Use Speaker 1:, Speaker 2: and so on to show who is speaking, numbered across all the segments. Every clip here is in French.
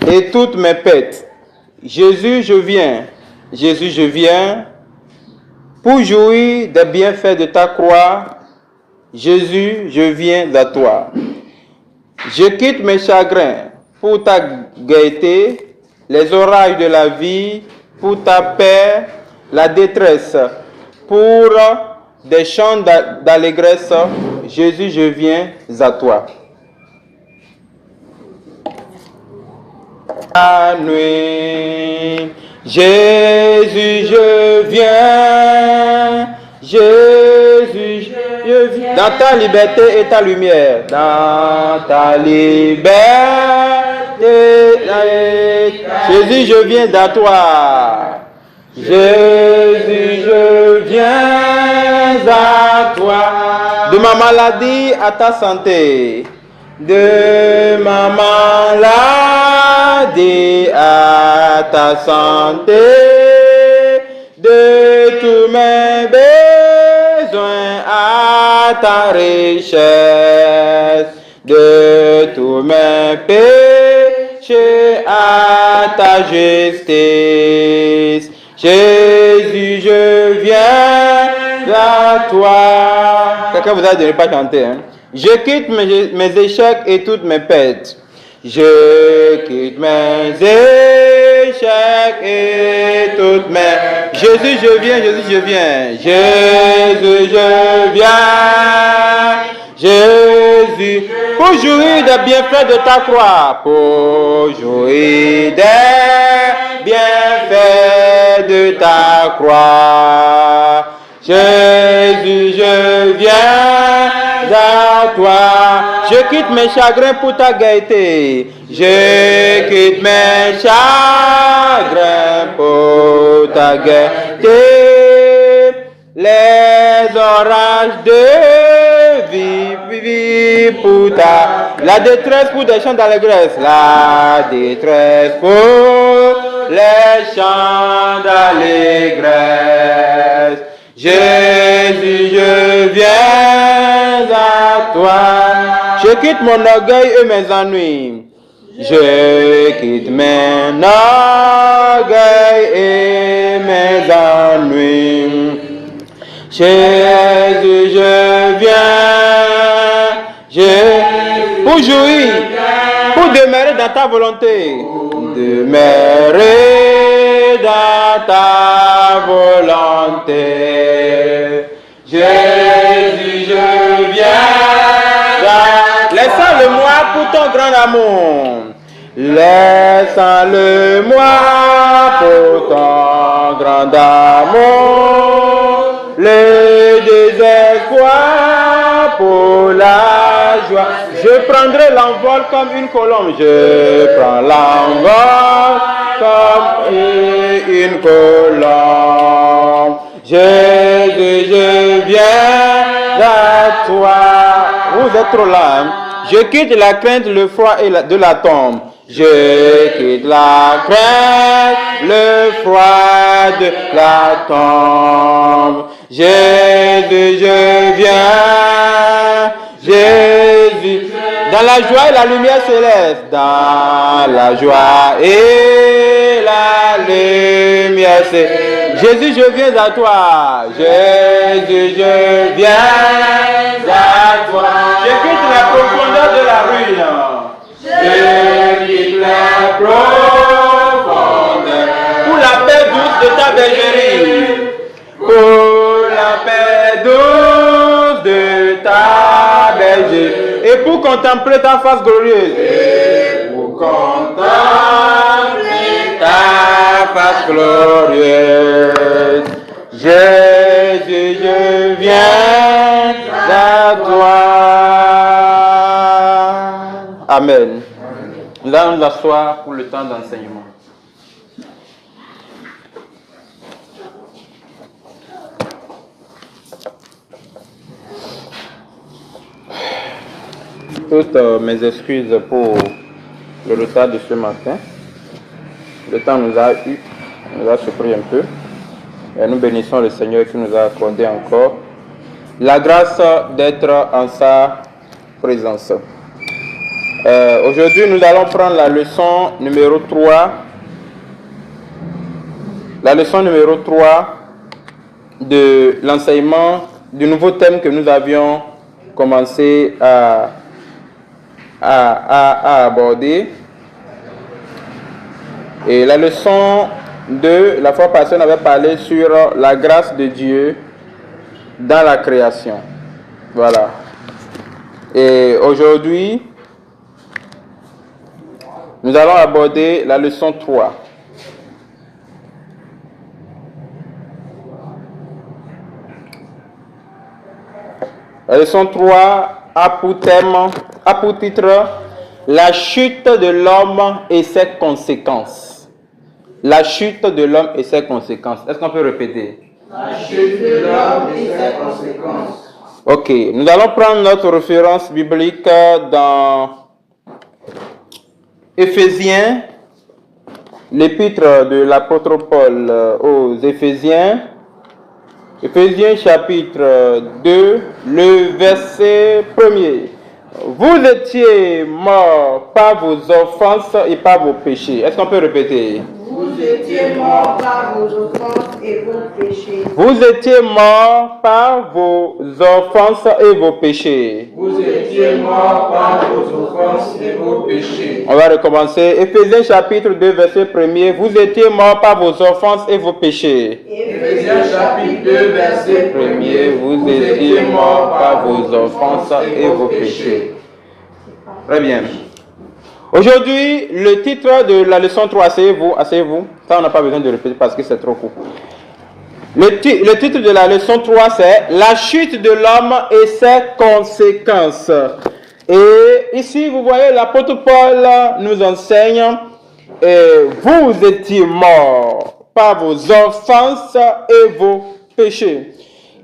Speaker 1: et toutes mes peines. Jésus, je viens. Jésus, je viens pour jouir des bienfaits de ta croix. Jésus, je viens à toi. Je quitte mes chagrins pour ta gaieté, les orages de la vie pour ta paix, la détresse pour des chants d'allégresse. Jésus, je viens à toi. La nuit, Jésus, je viens. Jésus, je viens. Dans ta liberté et ta lumière. Dans ta liberté. Jésus, je viens à toi. Jésus, je viens à toi. De ma maladie à ta santé. De ma maladie à ta santé, de tous mes besoins à ta richesse, de tous mes péchés à ta justice. Jésus, je viens à toi. Quelqu'un vous a dit de ne pas chanter, hein? Je quitte mes échecs et toutes mes pertes. Je quitte mes échecs et toutes mes... Jésus, je viens, Jésus, je viens. Jésus, je viens. Jésus, pour jouir des bienfaits de ta croix. Pour jouir des bienfaits de ta croix. Jésus, je viens à toi. Je quitte mes chagrins pour ta gaieté. Je quitte mes chagrins pour ta gaieté. Les orages de vie pour ta... La détresse pour des chants d'allégresse. La détresse pour les chants d'allégresse. Jésus, je viens à toi. Je quitte mon orgueil et mes ennuis. Je quitte mon orgueil et mes ennuis. Jésus, je viens. Pour jouir, pour demeurer dans ta volonté. Demeurer dans ta volonté. Jésus, je viens. Laissant-le-moi pour ton grand amour. Laissant-le-moi pour ton grand amour. Le désespoir pour la joie. Je prendrai l'envol comme une colombe. Je prends l'envol comme une colombe. Jésus, je viens à toi. Vous êtes trop là, hein? Je quitte la crainte, le froid et de la tombe. Je quitte la crainte, le froid de la tombe. Jésus, je viens. Jésus, dans la joie et la lumière céleste. Dans la joie et la lumière céleste. Jésus, je viens à toi. Jésus, je viens à toi. Je quitte la profondeur de la ruine. Je quitte la profondeur. Pour la paix douce de ta bergerie. Pour la paix douce de ta bergerie. Et pour contempler ta face glorieuse. Et pour contempler ta face glorieuse. Jésus, je viens à toi. Amen. Nous allons nous asseoir pour le temps d'enseignement. Toutes mes excuses pour le retard de ce matin. Le temps nous a surpris un peu. Et nous bénissons le Seigneur qui nous a accordé encore la grâce d'être en sa présence. Aujourd'hui, nous allons prendre la leçon numéro 3. La leçon numéro 3 de l'enseignement du nouveau thème que nous avions commencé à aborder. Et la leçon de la fois passée, on avait parlé sur la grâce de Dieu dans la création. Voilà. Et aujourd'hui, nous allons aborder la leçon 3. La leçon 3 a pour thème, a pour titre la chute de l'homme et ses conséquences. La chute de l'homme et ses conséquences. Est-ce qu'on peut répéter?
Speaker 2: La chute de l'homme et ses conséquences.
Speaker 1: Ok, nous allons prendre notre référence biblique dans Éphésiens, l'épître de l'apôtre Paul aux Éphésiens. Éphésiens chapitre 2, le verset 1er. Vous étiez morts par vos offenses et par vos péchés. Est-ce qu'on peut répéter?
Speaker 2: Vous étiez morts par vos offenses et vos péchés.
Speaker 1: Vous étiez morts par vos offenses et vos péchés.
Speaker 2: Vous étiez morts par vos offenses et vos péchés.
Speaker 1: On va recommencer. Éphésiens chapitre 2, verset 1er. Vous étiez morts par vos offenses et vos péchés.
Speaker 2: Éphésiens chapitre 2, verset 1er.
Speaker 1: Vous étiez morts par vos offenses et vos péchés. Très bien. Aujourd'hui, le titre de la leçon 3, asseyez-vous. Ça, on n'a pas besoin de répéter parce que c'est trop court. Le titre de la leçon 3, c'est la chute de l'homme et ses conséquences. Et ici, vous voyez, l'apôtre Paul nous enseigne, vous étiez morts par vos offenses et vos péchés.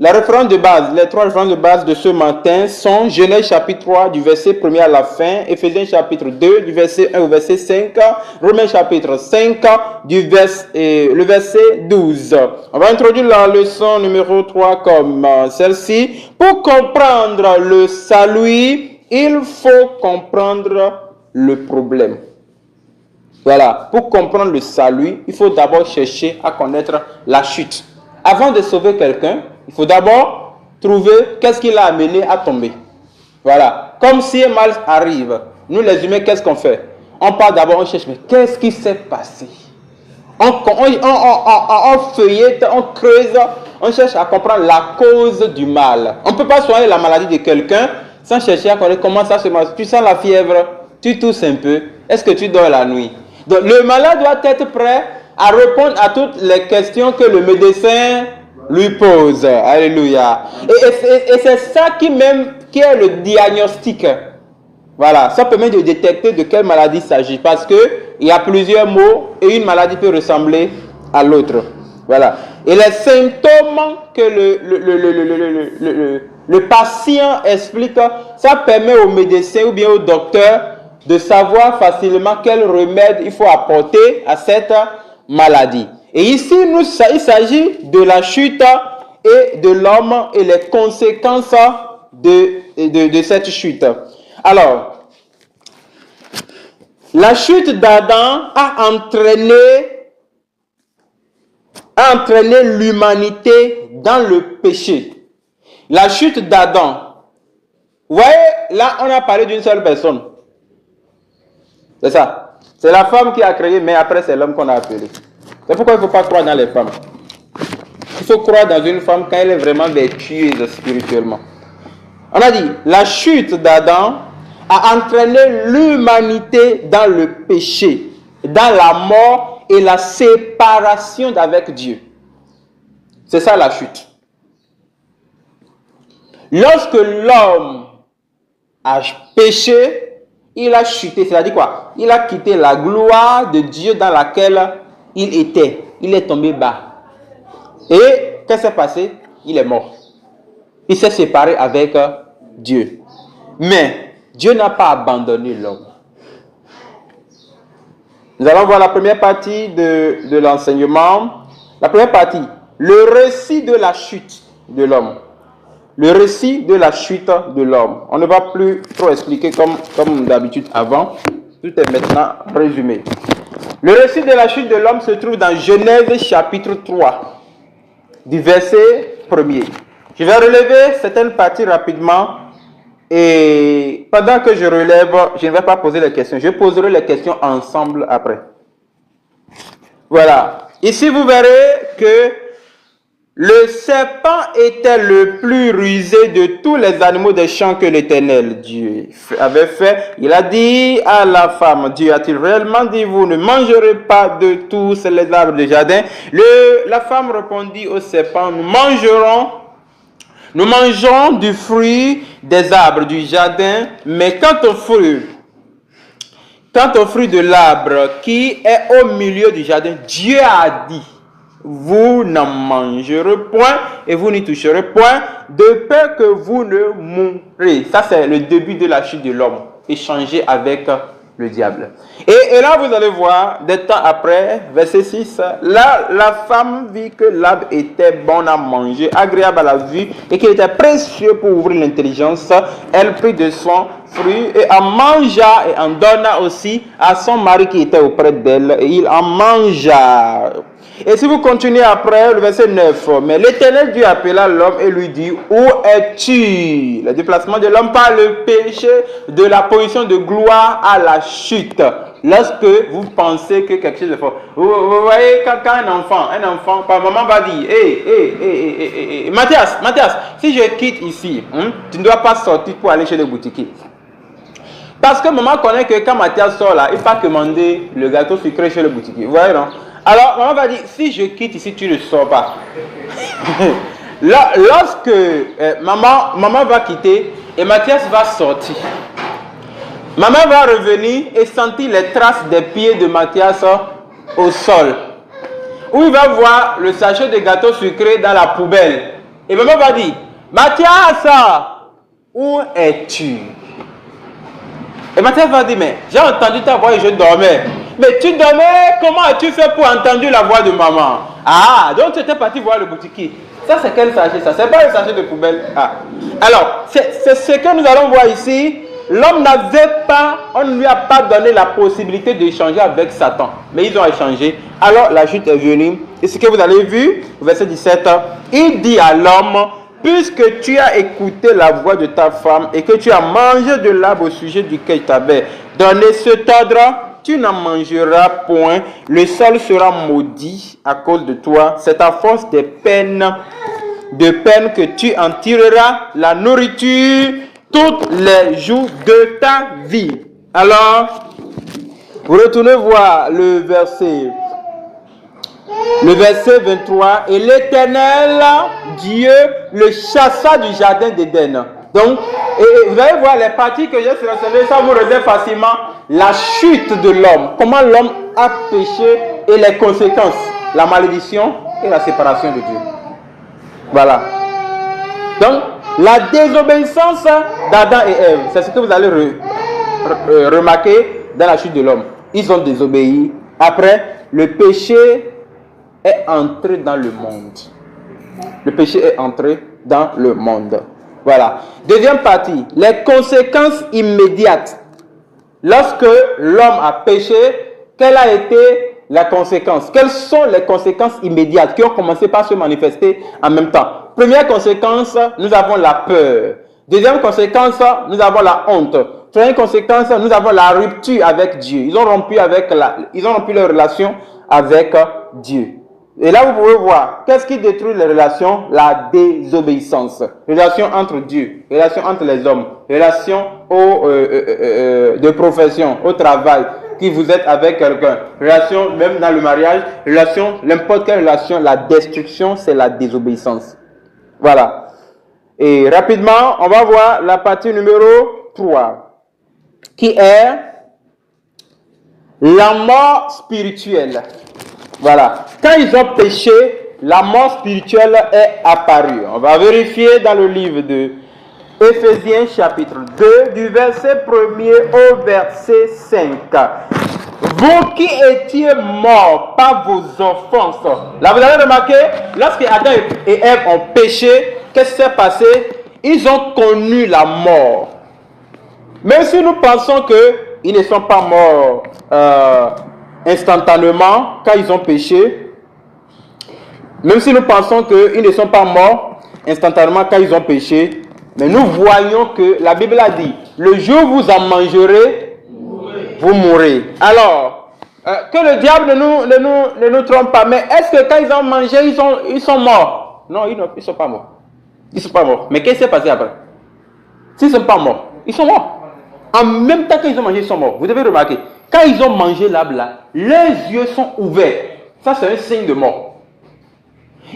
Speaker 1: La référence de base, les trois références de base de ce matin sont Genèse chapitre 3 du verset 1er à la fin, Éphésiens chapitre 2 du verset 1 au verset 5, Romains chapitre 5 le verset 12. On va introduire la leçon numéro 3 comme celle-ci. Pour comprendre le salut, il faut comprendre le problème. Voilà, pour comprendre le salut, il faut d'abord chercher à connaître la chute. Avant de sauver quelqu'un, il faut d'abord trouver qu'est-ce qui l'a amené à tomber. Voilà. Comme si un mal arrive, nous les humains, qu'est-ce qu'on fait? On part d'abord, on cherche, mais qu'est-ce qui s'est passé? On feuillette, on creuse, on cherche à comprendre la cause du mal. On ne peut pas soigner la maladie de quelqu'un sans chercher à connaître comment ça se passe. Tu sens la fièvre, tu tousses un peu, est-ce que tu dors la nuit? Donc le malade doit être prêt à répondre à toutes les questions que le médecin lui pose. Alléluia. Et c'est ça qui est le diagnostic. Voilà, ça permet de détecter de quelle maladie il s'agit. Parce qu'il y a plusieurs mots et une maladie peut ressembler à l'autre. Voilà. Et les symptômes que le patient explique, ça permet au médecin ou bien au docteur de savoir facilement quel remède il faut apporter à cette maladie. Et ici, il s'agit de la chute et de l'homme et les conséquences de cette chute. Alors, la chute d'Adam a entraîné l'humanité dans le péché. La chute d'Adam. Vous voyez, là, on a parlé d'une seule personne. C'est ça. C'est la femme qui a créé, mais après, c'est l'homme qu'on a appelé. C'est pourquoi il ne faut pas croire dans les femmes. Il faut croire dans une femme quand elle est vraiment vertueuse spirituellement. On a dit, la chute d'Adam a entraîné l'humanité dans le péché, dans la mort et la séparation d'avec Dieu. C'est ça la chute. Lorsque l'homme a péché, il a chuté. C'est-à-dire quoi? Il a quitté la gloire de Dieu dans laquelle il était. Il est tombé bas. Et qu'est-ce qui s'est passé? Il est mort. Il s'est séparé avec Dieu. Mais Dieu n'a pas abandonné l'homme. Nous allons voir la première partie de l'enseignement. La première partie, le récit de la chute de l'homme. le récit de la chute de l'homme. On ne va plus trop expliquer comme d'habitude avant. Tout est maintenant résumé. Le récit de la chute de l'homme se trouve dans Genèse chapitre 3, du verset 1er. Je vais relever certaines parties rapidement et pendant que je relève, je ne vais pas poser les questions. Je poserai les questions ensemble après. Voilà. Ici, vous verrez que le serpent était le plus rusé de tous les animaux des champs que l'Éternel Dieu avait fait. Il a dit à la femme, Dieu a-t-il réellement dit, vous ne mangerez pas de tous les arbres du jardin? La femme répondit au serpent, nous mangerons du fruit des arbres du jardin, mais quant au fruit de l'arbre qui est au milieu du jardin, Dieu a dit, vous n'en mangerez point et vous n'y toucherez point, de peur que vous ne mourrez. Ça, c'est le début de la chute de l'homme, échangé avec le diable. Et là, vous allez voir, des temps après, verset 6, là, la femme vit que l'arbre était bon à manger, agréable à la vue, et qu'il était précieux pour ouvrir l'intelligence. Elle prit de son fruit et en mangea et en donna aussi à son mari qui était auprès d'elle, et il en mangea. Et si vous continuez après, le verset 9, mais l'Éternel Dieu appela l'homme et lui dit, où es-tu? Le déplacement de l'homme par le péché de la position de gloire à la chute. Lorsque vous pensez que quelque chose est fort. Vous voyez, quand un enfant, maman va dire, Mathias, si je quitte ici, tu ne dois pas sortir pour aller chez le boutiquier. Parce que maman connaît que quand Mathias sort là, il va commander le gâteau sucré chez le boutiquier. Vous voyez, non? Alors, maman va dire, si je quitte ici, tu ne sors pas. Lorsque maman va quitter et Mathias va sortir, maman va revenir et sentir les traces des pieds de Mathias au sol. Où il va voir le sachet de gâteau sucré dans la poubelle. Et maman va dire, Mathias, où es-tu? Et Mathias va dire, mais j'ai entendu ta voix et je dormais. Mais tu dormais, comment as-tu fait pour entendre la voix de maman? Ah, donc tu étais parti voir le boutiquier. Ça, c'est quel sachet ça? C'est pas le sachet de poubelle. Ah. Alors, c'est ce que nous allons voir ici. L'homme on ne lui a pas donné la possibilité d'échanger avec Satan. Mais ils ont échangé. Alors, la chute est venue. Et ce que vous avez vu, verset 17, il dit à l'homme, puisque tu as écouté la voix de ta femme et que tu as mangé de l'arbre au sujet duquel je t'avais donné cet ordre, tu n'en mangeras point, le sol sera maudit à cause de toi. C'est à force de peine que tu en tireras la nourriture tous les jours de ta vie. Alors, vous retournez voir le verset 23. Et l'Éternel, Dieu, le chassa du jardin d'Éden. Donc, et vous allez voir les parties que j'ai sélectionnées, ça vous réserve facilement la chute de l'homme. Comment l'homme a péché et les conséquences, la malédiction et la séparation de Dieu. Voilà. Donc, la désobéissance d'Adam et Ève, c'est ce que vous allez remarquer dans la chute de l'homme. Ils ont désobéi. Après, le péché est entré dans le monde. Le péché est entré dans le monde. Voilà. Deuxième partie, les conséquences immédiates. Lorsque l'homme a péché, quelle a été la conséquence? Quelles sont les conséquences immédiates qui ont commencé par se manifester en même temps? Première conséquence, nous avons la peur. Deuxième conséquence, nous avons la honte. Troisième conséquence, nous avons la rupture avec Dieu. Ils ont rompu leur relation avec Dieu. Et là, vous pouvez voir, qu'est-ce qui détruit les relations? La désobéissance. Relation entre Dieu, relation entre les hommes, relation de profession, au travail, qui vous êtes avec quelqu'un, relation même dans le mariage, relation, n'importe quelle relation, la destruction, c'est la désobéissance. Voilà. Et rapidement, on va voir la partie numéro 3, qui est la mort spirituelle. Voilà. Quand ils ont péché, la mort spirituelle est apparue. On va vérifier dans le livre de Éphésiens chapitre 2, du verset 1er au verset 5. Vous qui étiez morts par vos offenses. Là, vous avez remarqué, lorsque Adam et Ève ont péché, qu'est-ce qui s'est passé? ils ont connu la mort. Même si nous pensons qu'ils ne sont pas morts instantanément quand ils ont péché, même si nous pensons qu'ils ne sont pas morts instantanément quand ils ont péché, mais nous voyons que la Bible a dit, le jour où vous en mangerez, vous mourrez. Alors, que le diable ne nous trompe pas, mais est-ce que quand ils ont mangé, ils sont morts? Non, ils ne sont pas morts. Ils ne sont pas morts. Mais qu'est-ce qui s'est passé après? S'ils ne sont pas morts, ils sont morts. En même temps qu'ils ont mangé, ils sont morts. Vous devez remarquer, quand ils ont mangé l'arbre là, leurs yeux sont ouverts. Ça, c'est un signe de mort.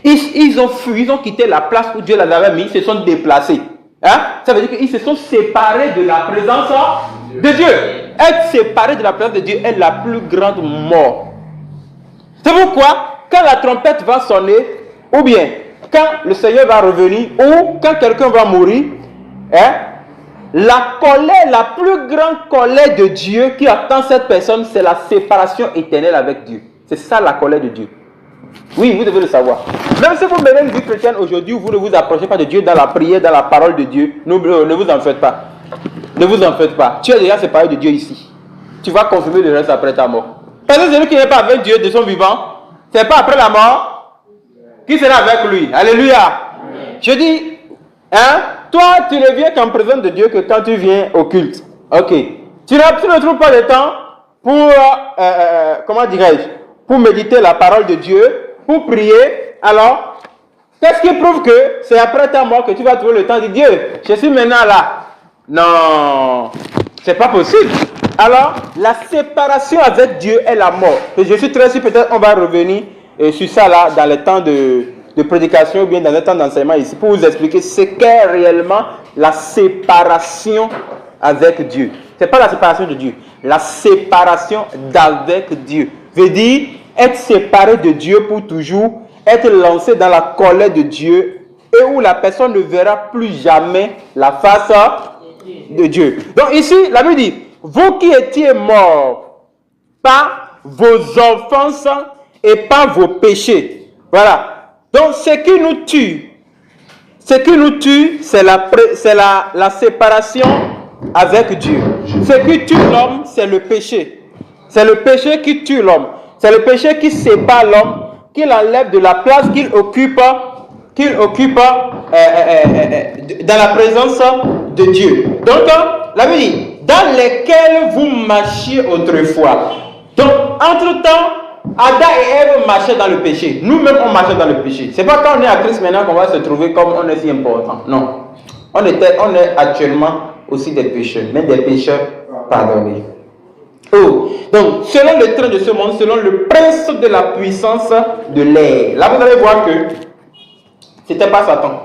Speaker 1: Ils ont fui, ils ont quitté la place où Dieu les avait mis, ils se sont déplacés. Hein? Ça veut dire qu'ils se sont séparés de la présence de Dieu. Être séparé de la présence de Dieu est la plus grande mort. C'est pourquoi, quand la trompette va sonner, ou bien quand le Seigneur va revenir, ou quand quelqu'un va mourir, hein, la colère, la plus grande colère de Dieu qui attend cette personne, c'est la séparation éternelle avec Dieu. C'est ça la colère de Dieu. Oui, vous devez le savoir. Même si vous menez une vie chrétienne aujourd'hui, vous ne vous approchez pas de Dieu dans la prière, dans la parole de Dieu, ne vous en faites pas. Ne vous en faites pas. Tu es déjà séparé de Dieu ici. Tu vas consommer le reste après ta mort. Parce que celui qui n'est pas avec Dieu de son vivant, c'est pas après la mort qui sera avec lui. Alléluia. Amen. Je dis, hein, toi, tu ne viens qu'en présence de Dieu que quand tu viens au culte. Ok. Tu ne trouves pas de temps pour, comment dirais-je, pour méditer la parole de Dieu, pour prier. Alors, qu'est-ce qui prouve que c'est après ta mort que tu vas trouver le temps de dire, Dieu, je suis maintenant là. Non, c'est pas possible. Alors, la séparation avec Dieu est la mort. Et je suis très sûr, peut-être on va revenir sur ça là, dans le temps de prédication ou bien dans le temps d'enseignement ici, pour vous expliquer ce qu'est réellement la séparation avec Dieu. Ce n'est pas la séparation de Dieu. La séparation d'avec Dieu veut dire être séparé de Dieu pour toujours, être lancé dans la colère de Dieu et où la personne ne verra plus jamais la face de Dieu. Donc ici, la Bible dit, vous qui étiez morts par vos offenses et par vos péchés. Voilà. Donc ce qui nous tue, c'est la séparation avec Dieu. Ce qui tue l'homme, c'est le péché. C'est le péché qui tue l'homme. C'est le péché qui sépare l'homme, qui l'enlève de la place qu'il occupe dans la présence de Dieu. Donc, la Bible dit, dans lesquels vous marchiez autrefois. Donc, entre-temps, Adam et Ève marchaient dans le péché. Nous-mêmes, on marchait dans le péché. C'est pas quand on est à Christ maintenant qu'on va se trouver comme on est si important. Non. On est actuellement aussi des pécheurs, mais des pécheurs pardonnés. Oh. Donc, selon le train de ce monde, selon le prince de la puissance de l'air. Là, vous allez voir que c'était pas Satan.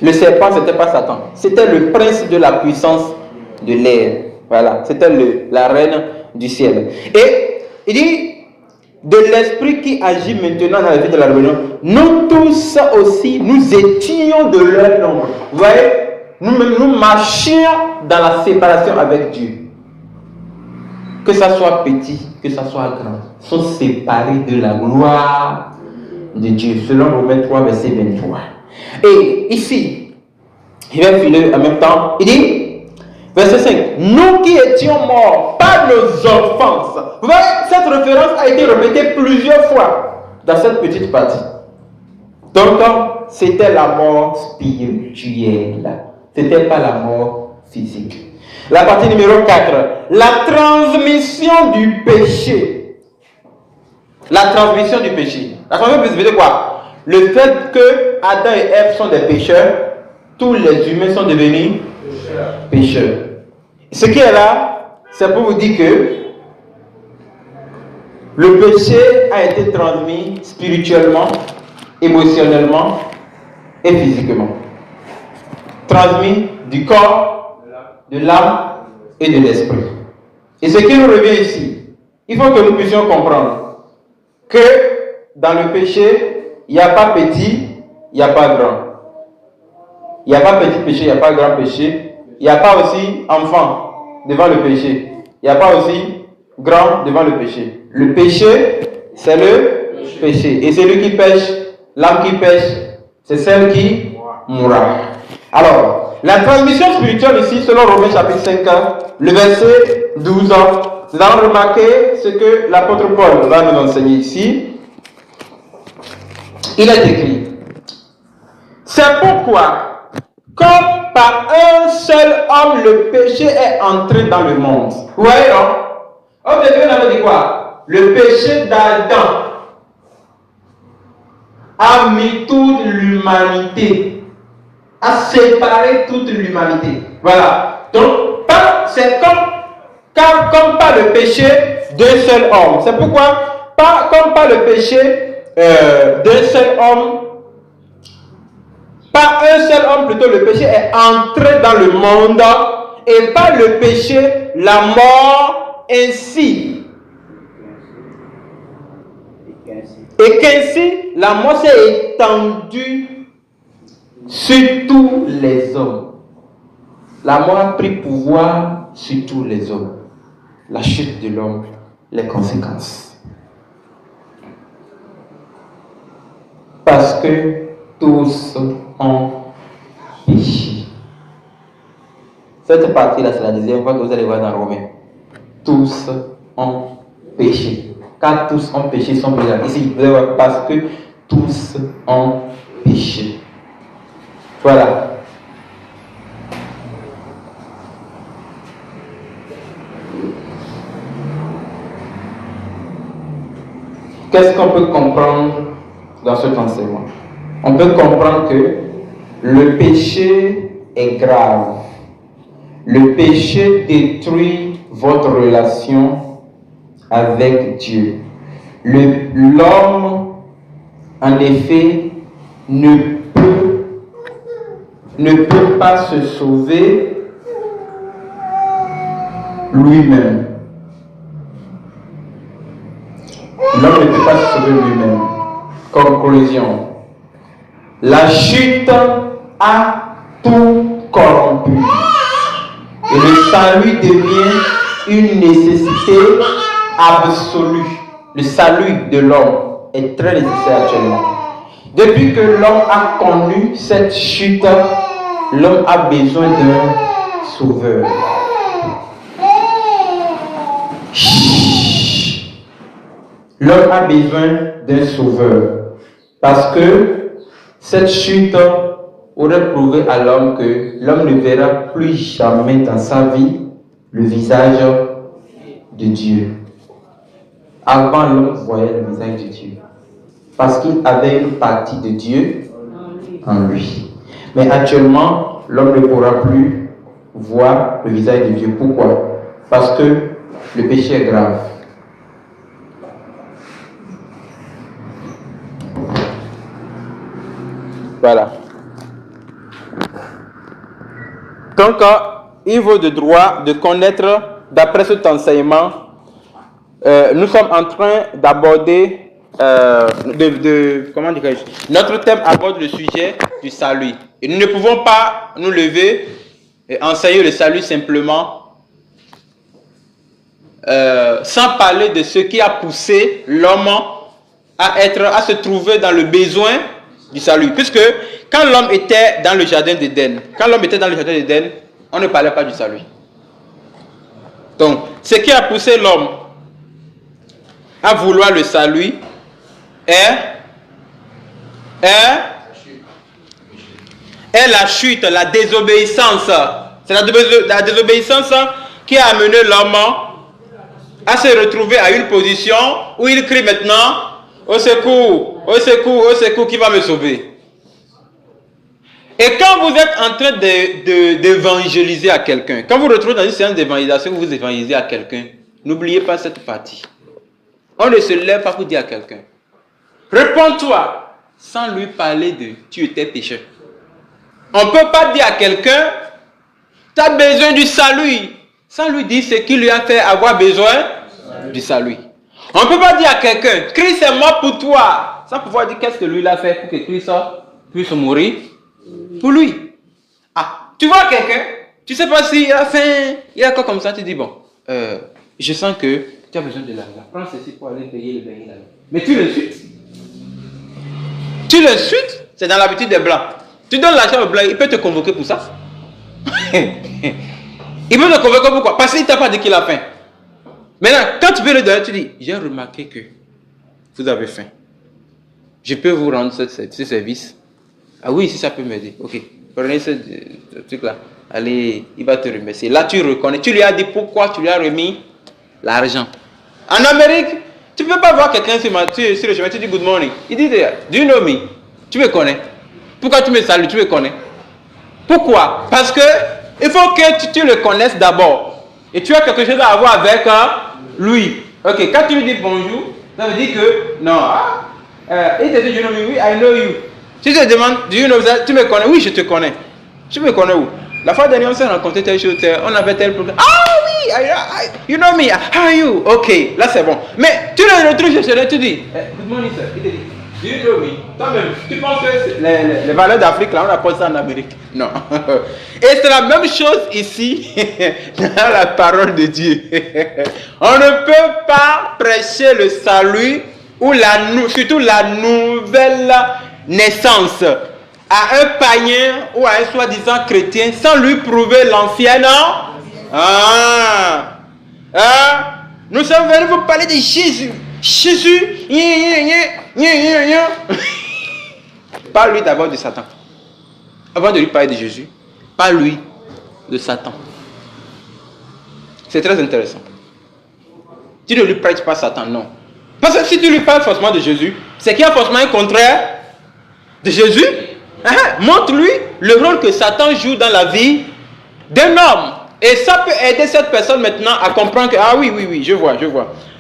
Speaker 1: Le serpent, c'était pas Satan. C'était le prince de la puissance de l'air. Voilà. C'était la reine du ciel. Et il dit, de l'esprit qui agit maintenant dans la vie de la rébellion, nous tous aussi, nous étions de leur nombre. Vous voyez, nous-mêmes, nous marchions dans la séparation avec Dieu. Que ça soit petit, que ça soit grand, sont séparés de la gloire de Dieu, selon Romains 3, verset 23. Et ici, il va filer en même temps, il dit, verset 5, nous qui étions morts par nos offenses. Vous voyez, cette référence a été répétée plusieurs fois dans cette petite partie. Donc, c'était la mort spirituelle. Ce n'était pas la mort physique. La partie numéro 4, la transmission du péché. La transmission du péché. La transmission du péché veut dire quoi? Le fait que Adam et Ève sont des pécheurs, tous les humains sont devenus pécheurs. Ce qui est là, c'est pour vous dire que le péché a été transmis spirituellement, émotionnellement et physiquement. Transmis du corps, de l'âme et de l'esprit. Et ce qui nous revient ici, il faut que nous puissions comprendre que dans le péché, il n'y a pas petit, il n'y a pas grand. Il n'y a pas petit péché, il n'y a pas grand péché. Il n'y a pas aussi enfant devant le péché. Il n'y a pas aussi grand devant le péché. Le péché, c'est le péché. Et celui qui pêche, l'âme qui pêche, c'est celle qui mourra. Alors, la transmission spirituelle ici, selon Romains chapitre 5, le verset 12, nous allons remarquer ce que l'apôtre Paul va nous enseigner ici. Il est écrit, c'est pourquoi, comme par un seul homme le péché est entré dans le monde. Vous voyez, non? Au début, on avait dit quoi? Le péché d'Adam a mis toute l'humanité, a séparé toute l'humanité. Voilà. Donc, c'est comme par le péché d'un seul homme. C'est pourquoi, comme par le péché d'un seul homme, par un seul homme plutôt, le péché est entré dans le monde, et par le péché, la mort ainsi. Et qu'ainsi, la mort s'est étendue sur tous les hommes. La mort a pris pouvoir sur tous les hommes. La chute de l'homme, les conséquences. Parce que tous ont péché. Cette partie-là, c'est la deuxième fois que vous allez voir dans Romains. Tous ont péché. Car tous ont péché, sont pécheurs. Ici, vous allez voir, parce que tous ont péché. Voilà. Qu'est-ce qu'on peut comprendre dans cet enseignement? On peut comprendre que le péché est grave. Le péché détruit votre relation avec Dieu. L'homme, en effet, ne peut pas se sauver lui-même. L'homme ne peut pas se sauver lui-même. Conclusion. La chute a tout corrompu. Et le salut devient une nécessité absolue. Le salut de l'homme est très nécessaire actuellement. Depuis que l'homme a connu cette chute, l'homme a besoin d'un sauveur. L'homme a besoin d'un sauveur. Parce que cette chute aurait prouvé à l'homme que l'homme ne verra plus jamais dans sa vie le visage de Dieu. Avant, l'homme voyait le visage de Dieu. Parce qu'il avait une partie de Dieu en lui. Mais actuellement, l'homme ne pourra plus voir le visage de Dieu. Pourquoi? Parce que le péché est grave. Voilà. Donc, il vaut de droit de connaître, d'après cet enseignement, nous sommes en train d'aborder, comment dirais-je, notre thème aborde le sujet du salut. Et nous ne pouvons pas nous lever et enseigner le salut simplement sans parler de ce qui a poussé l'homme à se trouver dans le besoin du salut. Puisque quand l'homme était dans le jardin d'Éden, on ne parlait pas du salut. Donc, ce qui a poussé l'homme à vouloir le salut est la chute, la désobéissance. C'est la désobéissance qui a amené l'homme à se retrouver à une position où il crie maintenant: au secours, au secours, au secours, qui va me sauver? Et quand vous êtes en train d'évangéliser à quelqu'un, quand vous vous retrouvez dans une séance d'évangélisation, vous évangélisez à quelqu'un, n'oubliez pas cette partie. On ne se lève pas pour dire à quelqu'un: réponds-toi, sans lui parler de tu étais pécheur. On ne peut pas dire à quelqu'un: tu as besoin du salut, sans lui dire ce qui lui a fait avoir besoin du salut. On ne peut pas dire à quelqu'un: Christ est mort pour toi, sans pouvoir dire qu'est-ce que lui a fait pour que Christ puisse mourir pour lui. Ah, tu vois quelqu'un, tu ne sais pas s'il a faim, il a quoi comme ça, tu dis: bon, je sens que tu as besoin de l'argent, prends ceci pour aller payer le bain. Mais tu le suis. C'est dans l'habitude des blancs. Tu donnes l'argent au blanc, il peut te convoquer pour ça. Il peut te convoquer pourquoi? Parce qu'il ne t'a pas dit qu'il a faim. Maintenant, quand tu veux le donner, tu dis, j'ai remarqué que vous avez faim. Je peux vous rendre ce service. Ah oui, si ça peut m'aider. Ok, prenez ce truc-là. Allez, il va te remercier. Là, tu reconnais. Tu lui as dit pourquoi tu lui as remis l'argent. En Amérique, tu ne peux pas voir quelqu'un sur le chemin, tu dis good morning. Il dit, do you know me? Tu me connais. Pourquoi tu me salues? Tu me connais. Pourquoi? Parce que il faut que tu le connaisses d'abord. Et tu as quelque chose à voir avec lui. Ok, quand tu lui dis bonjour, ça veut dire que non. Il te dit, you know me? Oui, I know you. Si tu te demandes, do you know that? Tu me connais? Oui, je te connais. Tu me connais où? La fois dernière, on s'est rencontré telle chose, on avait tel problème. Ah oui, you know me, how are you? Ok, là c'est bon. Mais tu le retrouves chez lui, tu dis, good morning sir. Il te dit, do you know me? Toi-même, tu penses que les valeurs d'Afrique, là, on apporte ça en Amérique? Non. Et c'est la même chose ici, dans la parole de Dieu. On ne peut pas prêcher le salut ou surtout la nouvelle naissance à un païen ou à un soi-disant chrétien sans lui prouver l'ancien, non? Nous sommes venus vous parler de Jésus. Jésus. Parle-lui d'abord de Satan. Avant de lui parler de Jésus, parle-lui de Satan. C'est très intéressant. Tu ne lui prêches pas Satan, non. Parce que si tu lui parles forcément de Jésus, c'est qu'il y a forcément un contraire de Jésus. Montre-lui le rôle que Satan joue dans la vie d'un homme. Et ça peut aider cette personne maintenant à comprendre que, ah oui, je vois.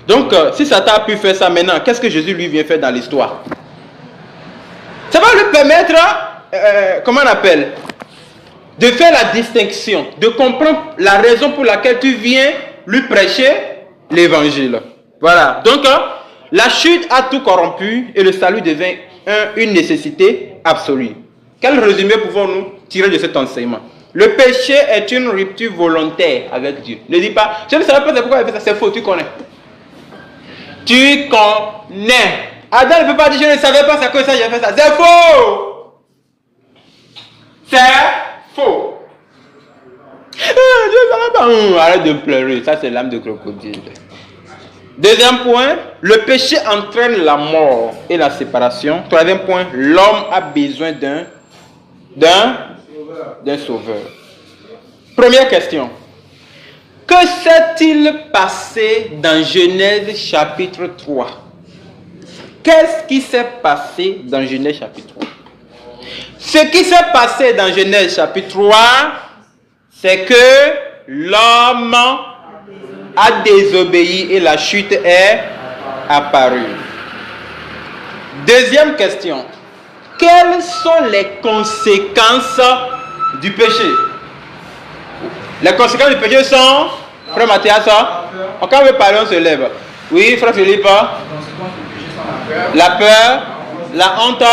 Speaker 1: Donc, si Satan a pu faire ça maintenant, qu'est-ce que Jésus lui vient faire dans l'histoire? Ça va lui permettre, comment on appelle, de faire la distinction, de comprendre la raison pour laquelle tu viens lui prêcher l'évangile. Voilà. Donc, la chute a tout corrompu et le salut devient une nécessité absolue. Quel résumé pouvons-nous tirer de cet enseignement? Le péché est une rupture volontaire avec Dieu. Ne dis pas, je ne savais pas pourquoi il a fait ça, c'est faux, tu connais. Tu connais. Adam ne peut pas dire, je ne savais pas c'est que ça, j'ai fait ça. C'est faux. C'est faux. Je ne savais pas. Arrête de pleurer, ça c'est l'âme de crocodile. Deuxième point, le péché entraîne la mort et la séparation. Troisième point, l'homme a besoin d'un sauveur. Première question. Que s'est-il passé dans Genèse chapitre 3? Qu'est-ce qui s'est passé dans Genèse chapitre 3? Ce qui s'est passé dans Genèse chapitre 3, c'est que l'homme a désobéi et la chute est apparue. Deuxième question. Quelles sont les conséquences du péché? Les conséquences du péché sont, frère Mathias, quand on veut parler, on se lève. Oui, frère Philippe. La peur, la honte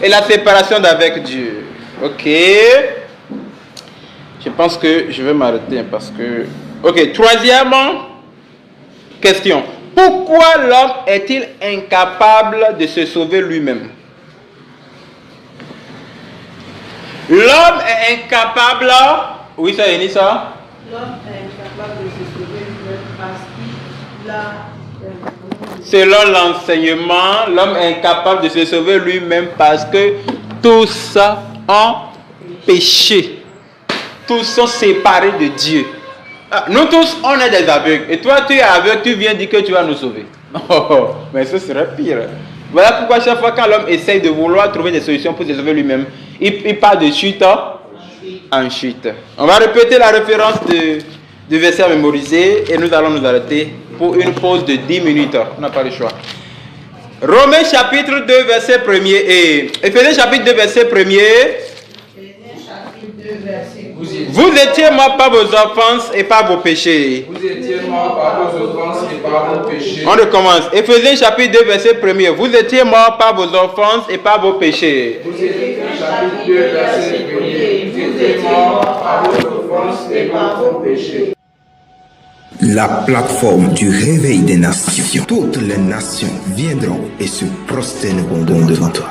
Speaker 1: et la séparation d'avec Dieu. Ok. Je pense que je vais m'arrêter parce que... Ok, troisième question. Pourquoi l'homme est-il incapable de se sauver lui-même? L'homme est incapable... Oui, ça est ça?
Speaker 2: L'homme est incapable de se sauver lui-même parce qu'il a...
Speaker 1: Selon l'enseignement, l'homme est incapable de se sauver lui-même parce que tous ont péché. Tous sont séparés de Dieu. Nous tous, on est des aveugles. Et toi, tu es aveugle, tu viens dire que tu vas nous sauver. Mais ce serait pire. Voilà pourquoi chaque fois quand l'homme essaye de vouloir trouver des solutions pour se sauver lui-même, il part de chute en chute. On va répéter la référence du verset à mémoriser et nous allons nous arrêter pour une pause de 10 minutes. On n'a pas le choix. Romains chapitre 2, verset 1er et Éphésiens chapitre 2, verset 1er. Vous étiez morts par vos offenses et par vos péchés.
Speaker 3: Vous étiez morts par vos offenses et par vos péchés.
Speaker 1: On recommence. Éphésiens chapitre 2, verset 1er. Vous étiez morts par vos offenses et par vos péchés.
Speaker 3: Vous étiez chapitre 2, verset 1er. Vous étiez morts par vos offenses et par vos péchés.
Speaker 4: La plateforme du réveil des nations. Toutes les nations viendront et se prosterneront devant toi.